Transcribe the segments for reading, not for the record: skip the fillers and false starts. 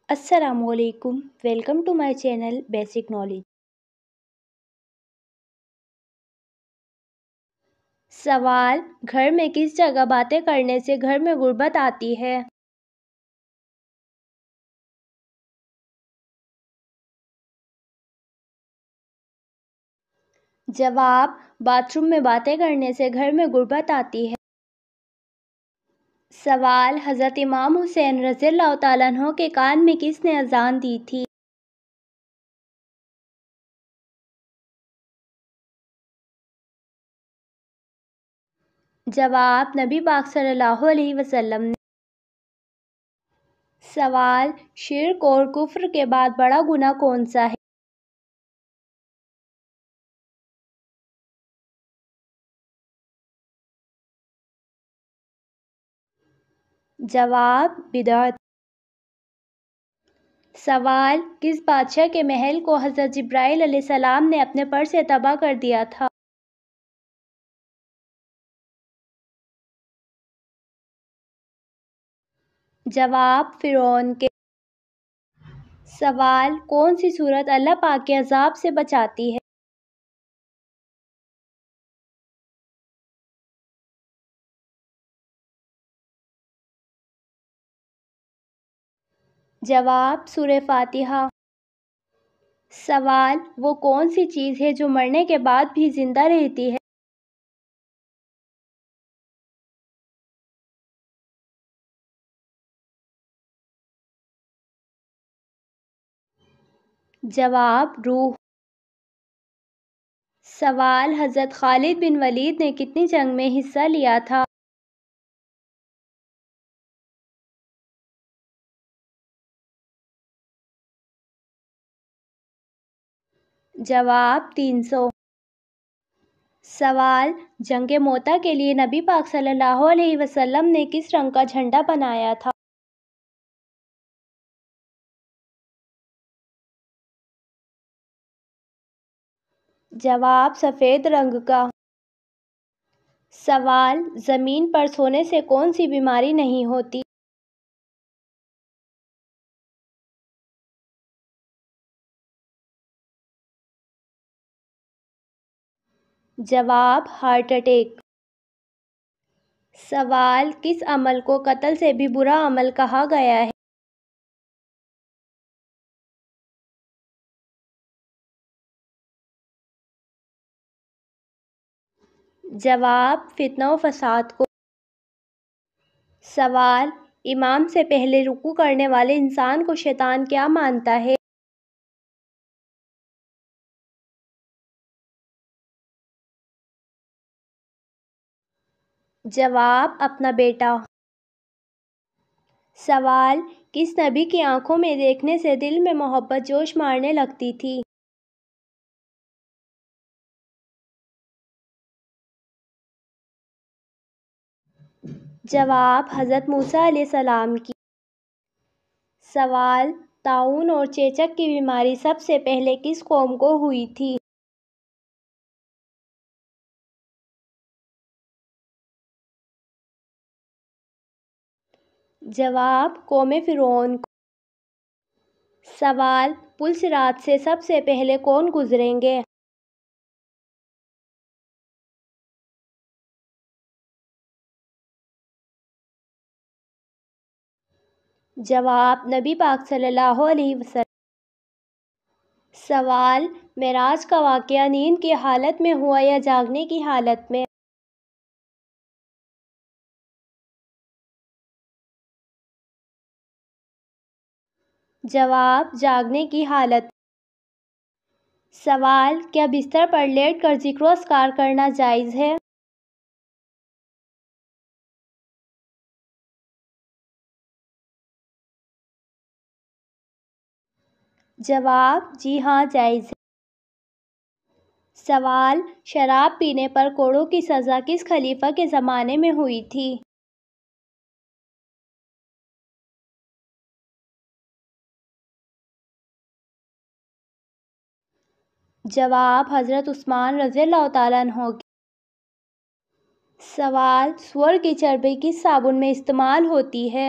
السلام علیکم، welcome to my channel basic knowledge. سوال: گھر میں کس جگہ باتیں کرنے سے گھر میں غربت آتی ہے؟ جواب: باتھ روم میں باتیں کرنے سے گھر میں غربت آتی ہے۔ سوال: حضرت امام حسین رضی اللہ تعالیٰ عنہ کے کان میں کس نے اذان دی تھی؟ جواب: نبی پاک صلی اللہ علیہ وسلم نے۔ سوال: شرک اور کفر کے بعد بڑا گناہ کون سا ہے؟ جواب: بدعت۔ سوال: کس بادشاہ کے محل کو حضرت جبرائیل علیہ السلام نے اپنے پر سے تباہ کر دیا تھا؟ جواب: فرعون کے۔ سوال: کون سی سورت اللہ پاک کے عذاب سے بچاتی ہے؟ جواب: سورہ فاتحہ۔ سوال: وہ کون سی چیز ہے جو مرنے کے بعد بھی زندہ رہتی ہے؟ جواب: روح۔ سوال: حضرت خالد بن ولید نے کتنی جنگ میں حصہ لیا تھا؟ جواب: 300۔ سوال: جنگ موتا کے لیے نبی پاک صلی اللہ علیہ وسلم نے کس رنگ کا جھنڈا بنایا تھا؟ جواب: سفید رنگ کا۔ سوال: زمین پر سونے سے کون سی بیماری نہیں ہوتی؟ جواب: ہارٹ اٹیک۔ سوال: کس عمل کو قتل سے بھی برا عمل کہا گیا ہے؟ جواب: فتنہ و فساد کو۔ سوال: امام سے پہلے رکوع کرنے والے انسان کو شیطان کیا مانتا ہے؟ جواب: اپنا بیٹا۔ سوال: کس نبی کی آنکھوں میں دیکھنے سے دل میں محبت جوش مارنے لگتی تھی؟ جواب: حضرت موسیٰ علیہ السلام کی۔ سوال: طاعون اور چیچک کی بیماری سب سے پہلے کس قوم کو ہوئی تھی؟ جواب: قوم فرعون کو۔ سوال: پل صراط سے سب سے پہلے کون گزریں گے؟ جواب: نبی پاک صلی اللہ علیہ وسلم۔ سوال: معراج کا واقعہ نیند کی حالت میں ہوا یا جاگنے کی حالت میں؟ جواب: جاگنے کی حالت۔ سوال: کیا بستر پر لیٹ کر ذکر و اذکار کرنا جائز ہے؟ جواب: جی ہاں، جائز ہے۔ سوال: شراب پینے پر کوڑوں کی سزا کس خلیفہ کے زمانے میں ہوئی تھی؟ جواب: حضرت عثمان رضی اللہ تعالیٰ عنہ کی۔ سوال: سور کی چربی کس صابن میں استعمال ہوتی ہے؟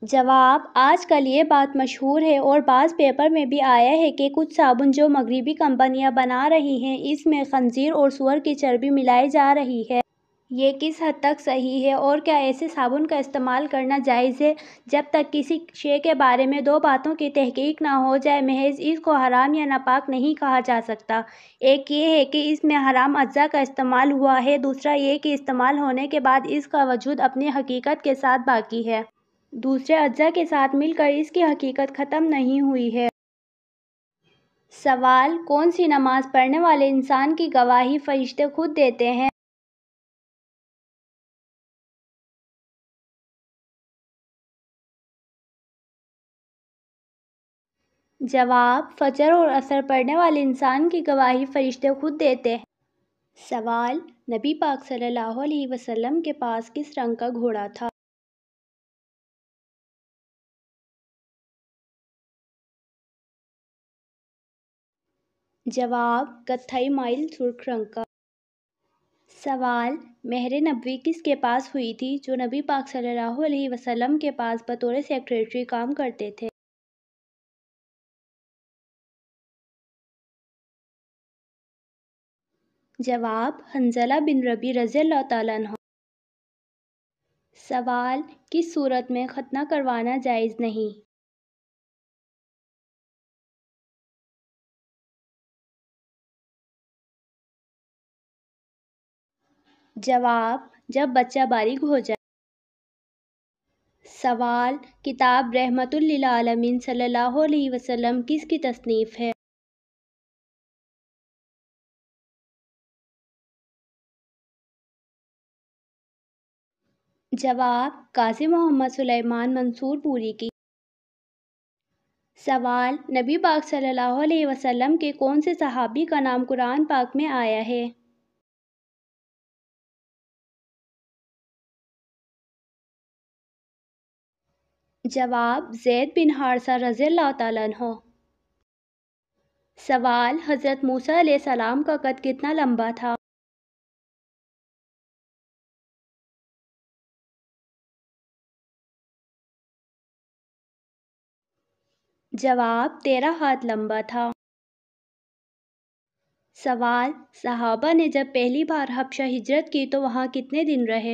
جواب: آج کل یہ بات مشہور ہے اور بعض پیپر میں بھی آیا ہے کہ کچھ صابن جو مغربی کمپنیاں بنا رہی ہیں اس میں خنزیر اور سور کی چربی ملائی جا رہی ہے۔ یہ کس حد تک صحیح ہے اور کیا ایسے صابن کا استعمال کرنا جائز ہے؟ جب تک کسی شے کے بارے میں دو باتوں کی تحقیق نہ ہو جائے محض اس کو حرام یا ناپاک نہیں کہا جا سکتا۔ ایک یہ ہے کہ اس میں حرام اجزاء کا استعمال ہوا ہے، دوسرا یہ کہ استعمال ہونے کے بعد اس کا وجود اپنی حقیقت کے ساتھ باقی ہے، دوسرے اجزاء کے ساتھ مل کر اس کی حقیقت ختم نہیں ہوئی ہے۔ سوال: کون سی نماز پڑھنے والے انسان کی گواہی فرشتے خود دیتے ہیں؟ جواب: فجر اور عصر پڑھنے والے انسان کی گواہی فرشتے خود دیتے ہیں۔ سوال: نبی پاک صلی اللہ علیہ وسلم کے پاس کس رنگ کا گھوڑا تھا؟ جواب: کتھائی مائل سرخ رنگ کا۔ سوال: مہر نبوی کس کے پاس ہوئی تھی جو نبی پاک صلی اللہ علیہ وسلم کے پاس بطور سیکریٹری کام کرتے تھے؟ جواب: حنظلہ بن ربیع رضی اللہ تعالیٰ عنہ۔ سوال: کس صورت میں ختنہ کروانا جائز نہیں؟ جواب: جب بچہ بالغ ہو جائے۔ سوال: کتاب رحمت للعالمین صلی اللہ علیہ وسلم کس کی تصنیف ہے؟ جواب: قاضی محمد سلیمان منصور پوری کی۔ سوال: نبی پاک صلی اللہ علیہ وسلم کے کون سے صحابی کا نام قرآن پاک میں آیا ہے؟ جواب: زید بن حارثہ رضی اللہ تعالیٰ عنہ۔ سوال: حضرت موسیٰ علیہ السلام کا قد کتنا لمبا تھا؟ جواب: 13 ہاتھ لمبا تھا۔ سوال: صحابہ نے جب پہلی بار حبشہ ہجرت کی تو وہاں کتنے دن رہے؟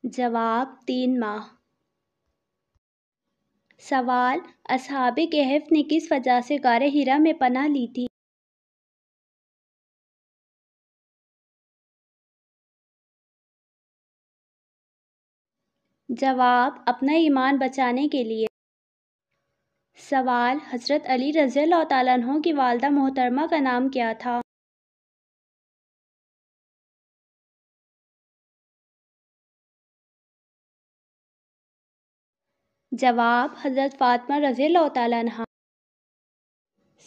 جواب: 3 ماہ۔ سوال: اصحاب کہف نے کس وجہ سے غار حرا میں پناہ لی تھی؟ جواب: اپنا ایمان بچانے کے لیے۔ سوال: حضرت علی رضی اللہ تعالیٰ عنہ کی والدہ محترمہ کا نام کیا تھا؟ جواب: حضرت فاطمہ رضی اللہ تعالیٰ عنہا۔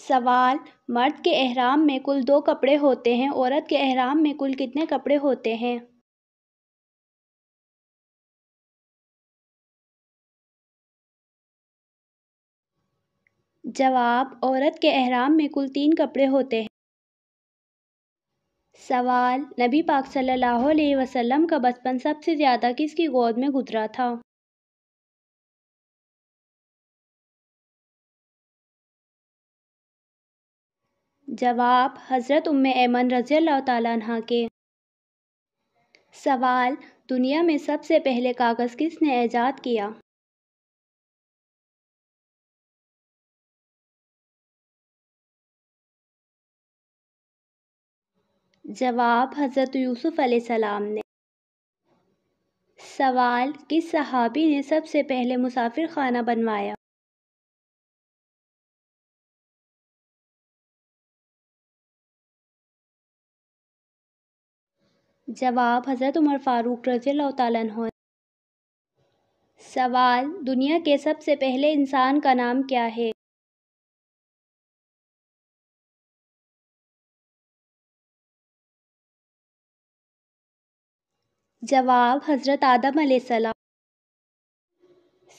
سوال: مرد کے احرام میں کل 2 کپڑے ہوتے ہیں، عورت کے احرام میں کل کتنے کپڑے ہوتے ہیں؟ جواب: عورت کے احرام میں کل 3 کپڑے ہوتے ہیں۔ سوال: نبی پاک صلی اللہ علیہ وسلم کا بچپن سب سے زیادہ کس کی گود میں گزرا تھا؟ جواب: حضرت ایمن رضی اللہ تعالیٰ عنہا کے۔ سوال: دنیا میں سب سے پہلے کاغذ کس نے ایجاد کیا؟ جواب: حضرت یوسف علیہ السلام نے۔ سوال: کس صحابی نے سب سے پہلے مسافر خانہ بنوایا؟ جواب: حضرت عمر فاروق رضی اللہ تعالیٰ عنہ۔ سوال: دنیا کے سب سے پہلے انسان کا نام کیا ہے؟ جواب: حضرت آدم علیہ السلام۔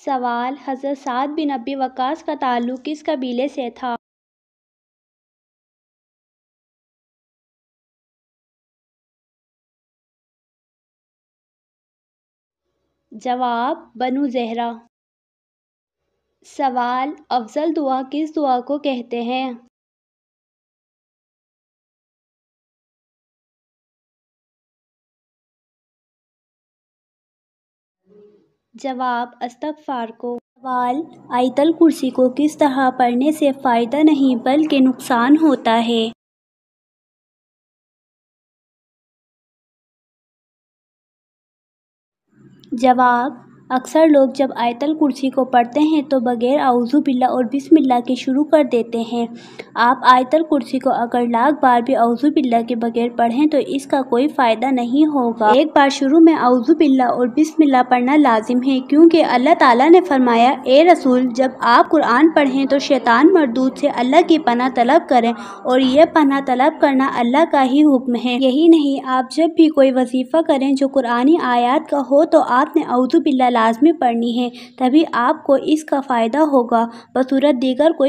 سوال: حضرت سعد بن ابی وقاص کا تعلق کس قبیلے سے تھا؟ جواب: بنو زہرہ۔ سوال: افضل دعا کس دعا کو کہتے ہیں؟ جواب: استغفار کو۔ سوال: آیت الکرسی کو کس طرح پڑھنے سے فائدہ نہیں بلکہ نقصان ہوتا ہے؟ جواب: اکثر لوگ جب آیت الکرسی کو پڑھتے ہیں تو بغیر اعوذ باللہ اور بسم اللہ کے شروع کر دیتے ہیں۔ آپ آیت الکرسی کو اگر لاکھ بار بھی اعوذ باللہ کے بغیر پڑھیں تو اس کا کوئی فائدہ نہیں ہوگا۔ ایک بار شروع میں اعوذ باللہ اور بسم اللہ پڑھنا لازم ہے، کیونکہ اللہ تعالیٰ نے فرمایا: اے رسول، جب آپ قرآن پڑھیں تو شیطان مردود سے اللہ کی پناہ طلب کریں، اور یہ پناہ طلب کرنا اللہ کا ہی حکم ہے۔ یہی نہیں، آپ جب بھی کوئی وظیفہ کریں جو قرآنی آیات کا ہو تو آپ نے اعوذ باللہ لازمی پڑھنی ہے، تبھی آپ کو اس کا فائدہ ہوگا، بصورت دیگر کوئی